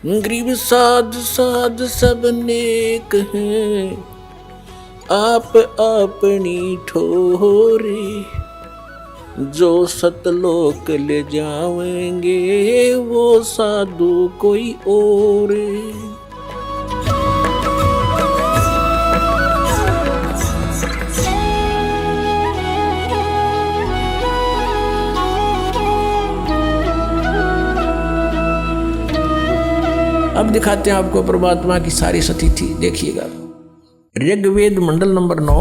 गरीब साध साध सब नेक हैं, आप अपनी ठोरे, जो सतलोक ले जाएंगे वो साधु कोई और। अब दिखाते हैं आपको परमात्मा की सारी स्थिति। देखिएगा ऋग्वेद मंडल नंबर 9,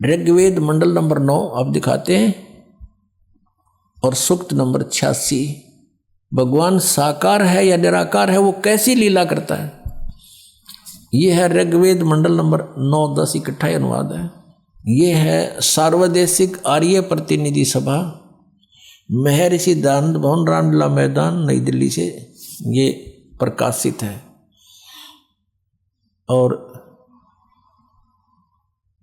ऋग्वेद मंडल नंबर 9 अब दिखाते हैं, और सूक्त नंबर 86। भगवान साकार है या निराकार है, वो कैसी लीला करता है। ये है ऋग्वेद मंडल नंबर 9, 10 इकट्ठा अनुवाद है। ये है सार्वदेशिक आर्य प्रतिनिधि सभा, महर्षि दयानंद भवन, रामलीला मैदान, नई दिल्ली से ये प्रकाशित है। और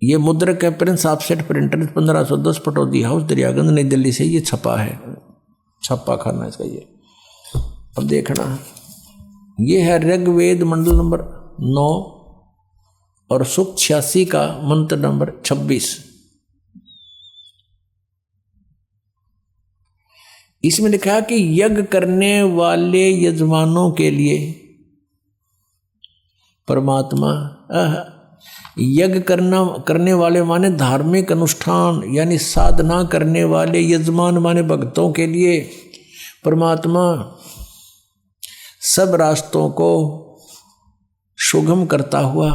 ये मुद्रक है Prince offset printer 1510 Pataudi house Daryaganj नई दिल्ली से ये छपा है, छपा खाना इसका ये। अब देखना ये है ऋग्वेद मंडल नंबर 9 और सूक्त 86 का मंत्र नंबर 26। इसमें लिखा कि यज्ञ करने वाले यजमानों के लिए परमात्मा, यज्ञ करने वाले माने धार्मिक अनुष्ठान यानी साधना करने वाले, यजमान माने भक्तों के लिए परमात्मा सब रास्तों को सुगम करता हुआ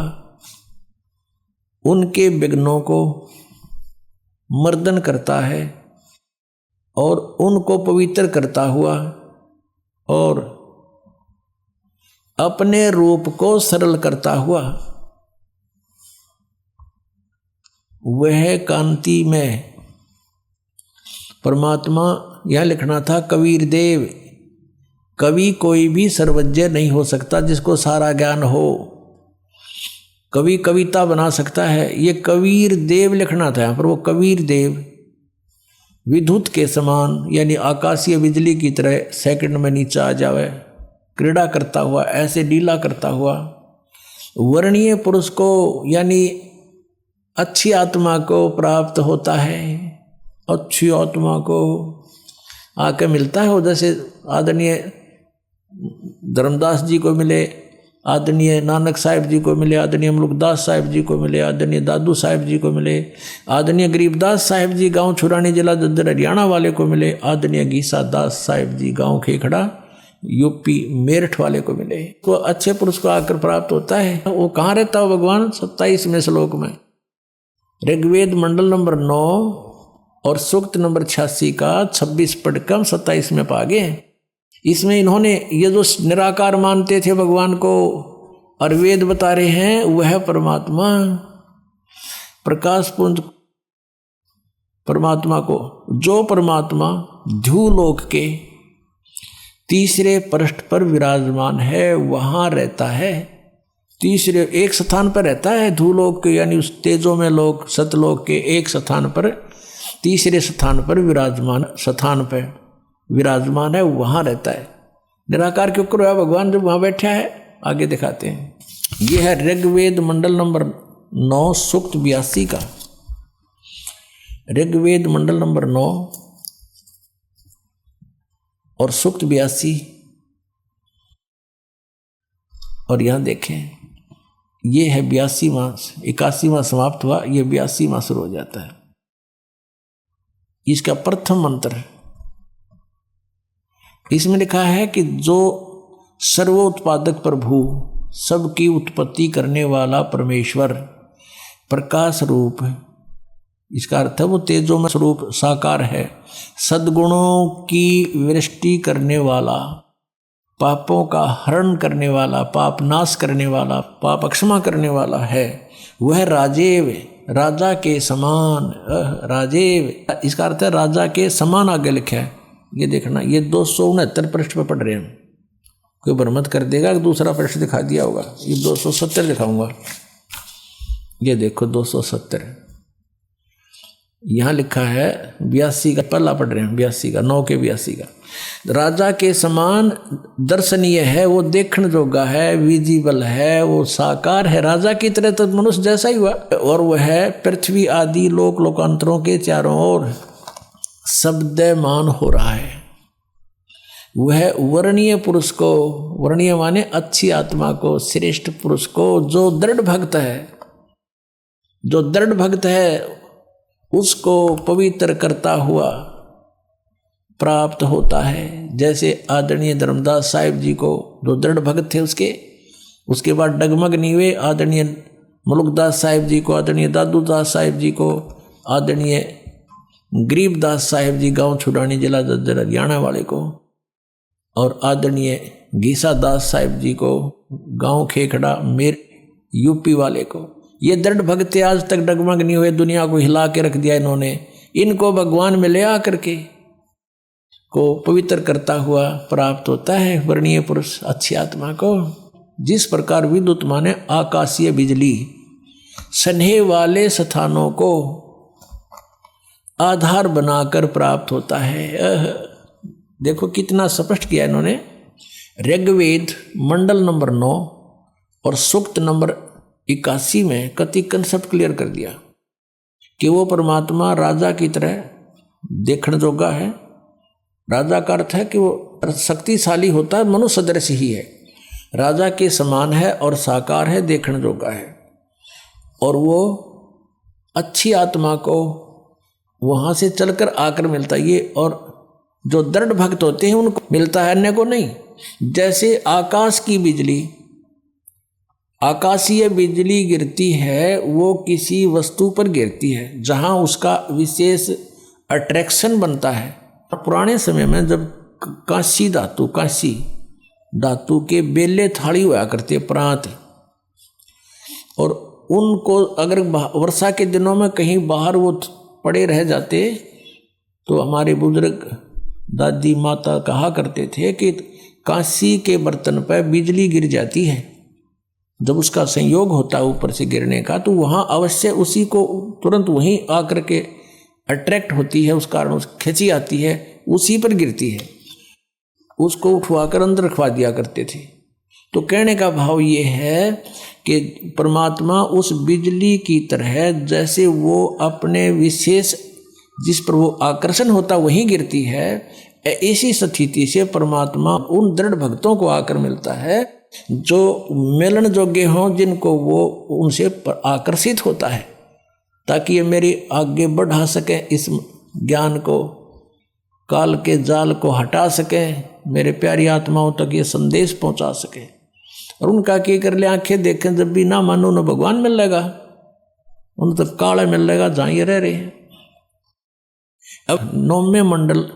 उनके विघ्नों को मर्दन करता है और उनको पवित्र करता हुआ और अपने रूप को सरल करता हुआ वह कांति में परमात्मा, यह लिखना था कबीर देव। कवि कोई भी सर्वज्ञ नहीं हो सकता जिसको सारा ज्ञान हो। कवि कविता बना सकता है, ये कबीर देव लिखना था यहाँ पर। वो कबीर देव विद्युत के समान यानी आकाशीय बिजली की तरह सेकंड में नीचे आ जावे, क्रीड़ा करता हुआ, ऐसे लीला करता हुआ वर्णीय पुरुष को यानी अच्छी आत्मा को प्राप्त होता है। अच्छी आत्मा को आके मिलता है, जैसे आदरणीय धर्मदास जी को मिले, आदरणीय नानक साहिब जी को मिले, आदरणीय मुल्कदास साहिब जी को मिले, आदरणीय दादू साहिब जी को मिले, आदरणीय गरीबदास साहिब जी गांव छुरानी जिला दद्दर हरियाणा वाले को मिले, आदरणीय गीसा दास साहिब जी गांव खेखड़ा यूपी मेरठ वाले को मिले। तो अच्छे पुरुष को आकर प्राप्त होता है। वो कहाँ रहता हो भगवान? 27वें श्लोक में ऋग्वेद मंडल नंबर 9 और सूक्त नंबर 86 का 26 पढ़कर 27 में पा गए। इसमें इन्होंने ये जो निराकार मानते थे भगवान को और वेद बता रहे हैं, वह परमात्मा प्रकाश पुंज परमात्मा को, जो परमात्मा ध्युलोक के तीसरे पृष्ठ पर विराजमान है, वहां रहता है। तीसरे एक स्थान पर रहता है ध्युलोक के यानी उस तेजो में लोक सतलोक के एक स्थान पर, तीसरे स्थान पर विराजमान, स्थान पर विराजमान है, वहां रहता है। निराकार क्यों करो भगवान जब वहां बैठा है? आगे दिखाते हैं। यह है ऋग्वेद मंडल नंबर 9 सूक्त 82 का। ऋग्वेद मंडल नंबर 9 और सूक्त 82। और यहां देखें ये है 82वां, 81वां समाप्त हुआ, ये 82वां शुरू हो जाता है। इसका प्रथम मंत्र इसमें लिखा है कि जो सर्वोत्पादक प्रभु, सबकी उत्पत्ति करने वाला परमेश्वर, प्रकाश रूप, इसका अर्थ है वो तेजो में स्वरूप साकार है, सद्गुणों की वृष्टि करने वाला, पापों का हरण करने वाला, पाप नाश करने वाला, पाप क्षमा करने वाला है। वह राजेव, राजा के समान, राजेव इसका अर्थ है राजा के समान। आगे लिखा है ये देखना, ये 269 पृष्ठ पर पढ़ रहे हैं। कोई भ्रमत कर देगा कि दूसरा पृष्ठ दिखा दिया होगा, ये 270 दिखाऊंगा। ये देखो 270, यहाँ लिखा है 82 का, पहला पढ़ रहे हैं 82 का, 9 के 82 का। राजा के समान दर्शनीय है, वो देखने जोगा है, विजिबल है, वो साकार है। राजा की तरह तो मनुष्य जैसा ही हुआ। और वह है पृथ्वी आदि लोक लोकांतरों के चारों ओर शब्दमान हो रहा है। वह वर्णीय पुरुष को, वर्णीय माने अच्छी आत्मा को, श्रेष्ठ पुरुष को, जो दृढ़ भक्त है, जो दृढ़ भक्त है उसको पवित्र करता हुआ प्राप्त होता है। जैसे आदरणीय धर्मदास साहिब जी को, जो दृढ़ भक्त थे उसके बाद डगमग नहीं हुए, आदरणीय मुलुकदास साहिब जी को, आदरणीय दादूदास साहिब जी को, आदरणीय गरीबदास साहिब जी गांव छुड़ानी जिला दद्दर हरियाणा वाले को, और आदरणीय घीसा दास साहिब जी को गांव खेखड़ा मेर यूपी वाले को। ये दृढ़ भक्त आज तक डगमग नहीं हुए, दुनिया को हिला के रख दिया इन्होंने। इनको भगवान में ले आकर के को पवित्र करता हुआ प्राप्त होता है वर्णीय पुरुष अच्छी आत्मा को। जिस प्रकार विद्युत माने आकाशीय बिजली स्नेह वाले स्थानों को आधार बनाकर प्राप्त होता है। देखो कितना स्पष्ट किया इन्होंने। ऋग्वेद मंडल नंबर 9 और सूक्त नंबर 81 में कति कंसेप्ट क्लियर कर दिया कि वो परमात्मा राजा की तरह देखने जोगा है। राजा का अर्थ है कि वो शक्तिशाली होता है, मनुष्य सदृश ही है, राजा के समान है और साकार है, देखने जोगा है। और वो अच्छी आत्मा को वहाँ से चलकर आकर मिलता है ये, और जो दृढ़ भक्त होते हैं उनको मिलता है, अन्य को नहीं। जैसे आकाश की बिजली, आकाशीय बिजली गिरती है, वो किसी वस्तु पर गिरती है जहाँ उसका विशेष अट्रैक्शन बनता है। पुराने समय में जब कांसी धातु के बेले थाली हुआ करते प्रांत, और उनको अगर वर्षा के दिनों में कहीं बाहर वो पड़े रह जाते तो हमारे बुजुर्ग दादी माता कहा करते थे कि कांसी के बर्तन पर बिजली गिर जाती है, जब उसका संयोग होता है ऊपर से गिरने का, तो वहाँ अवश्य उसी को तुरंत वहीं आकर के अट्रैक्ट होती है, उस कारण उस खिंची आती है, उसी पर गिरती है। उसको उठवाकर अंदर रखवा दिया करते थे। तो कहने का भाव ये है कि परमात्मा उस बिजली की तरह, जैसे वो अपने विशेष जिस पर वो आकर्षण होता वहीं गिरती है, ऐसी स्थिति से परमात्मा उन दृढ़ भक्तों को आकर मिलता है जो मिलन योग्य हों, जिनको वो उनसे आकर्षित होता है, ताकि ये मेरी आगे बढ़ा सकें, इस ज्ञान को, काल के जाल को हटा सकें, मेरे प्यारी आत्माओं तक ये संदेश पहुंचा सकें। और उनका क्या कर ले, आंखें देखें, जब भी ना मानो न भगवान मिल लेगा, उन तक काला मिल लेगा जहाँ ये रह रहे हैं। अब 9वें मंडल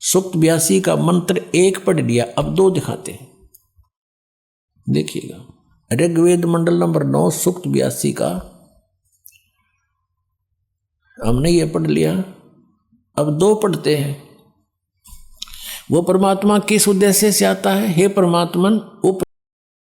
सूक्त 82 का मंत्र 1 पढ़ लिया, अब 2 दिखाते हैं, देखिएगा। ऋग्वेद मंडल नंबर 9 सूक्त 82 का हमने ये पढ़ लिया, अब 2 पढ़ते हैं। वो परमात्मा किस उद्देश्य से आता है? हे परमात्मन, उप